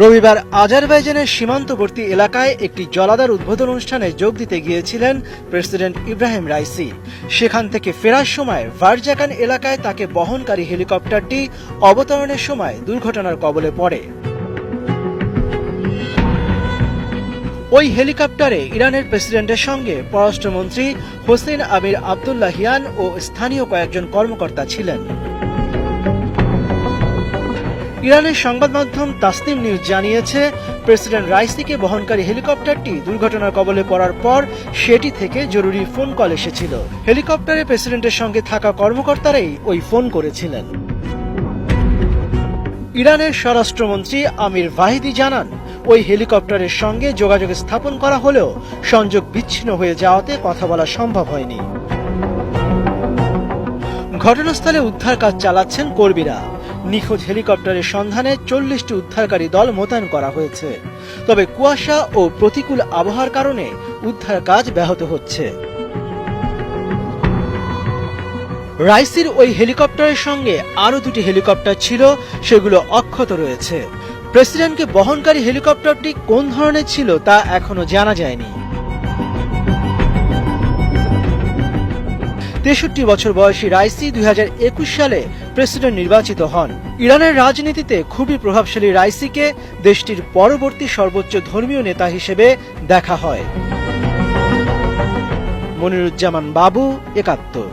রবিবার আজারবাইজানের সীমান্তবর্তী এলাকায় একটি জলাধার উদ্বোধন অনুষ্ঠানে যোগ দিতে গিয়েছিলেন প্রেসিডেন্ট ইব্রাহিম রাইসি। সেখান থেকে ফেরার সময় ভারজাকান এলাকায় তাকে বহনকারী হেলিকপ্টারটি অবতরণের সময় দুর্ঘটনার কবলে পড়ে। ওই হেলিকপ্টারে ইরানের প্রেসিডেন্টের সঙ্গে পররাষ্ট্রমন্ত্রী হোসেন আমির আবদুল্লাহিয়ান ও স্থানীয় কয়েকজন কর্মকর্তা ছিলেন। ইরানের সংবাদ মাধ্যম তাসনিম নিউজ জানিয়েছে, প্রেসিডেন্ট রাইসিকে বহনকারী হেলিকপ্টারটি দুর্ঘটনার কবলে পড়ার পর সেটি থেকে জরুরি ফোন কল এসেছিল। হেলিকপ্টারে প্রেসিডেন্টের সঙ্গে থাকা কর্মকর্তারাই ওই ফোন করেছিলেন। ইরানের স্বরাষ্ট্রমন্ত্রী আমির ভাহিদি জানান, ওই হেলিকপ্টারের সঙ্গে যোগাযোগ স্থাপন করা হলেও সংযোগ বিচ্ছিন্ন হয়ে যাওয়াতে কথা বলা সম্ভব হয়নি। ঘটনাস্থলে উদ্ধার কাজ চালাচ্ছেন কর্মীরা। নিখোঁজ হেলিকপ্টারের সন্ধানে 40টি উদ্ধারকারী দল মোতায়েন করা হয়েছে। তবে কুয়াশা ও প্রতিকূল আবহাওয়ার কারণে উদ্ধার কাজ ব্যাহত হচ্ছে। রাইসির ওই হেলিকপ্টারের সঙ্গে আরও 2টি হেলিকপ্টার ছিল, সেগুলো অক্ষত রয়েছে। প্রেসিডেন্টকে বহনকারী হেলিকপ্টারটি কোন ধরনের ছিল তা এখনো জানা যায়নি। 63 বছর বয়সী রাইসি 2021 সালে প্রেসিডেন্ট নির্বাচিত হন। ইরানের রাজনীতিতে খুবই প্রভাবশালী রাইসিকে দেশটির পরবর্তী সর্বোচ্চ ধর্মীয় নেতা হিসেবে দেখা হয়। মনিরুজ্জামান বাবু, 71।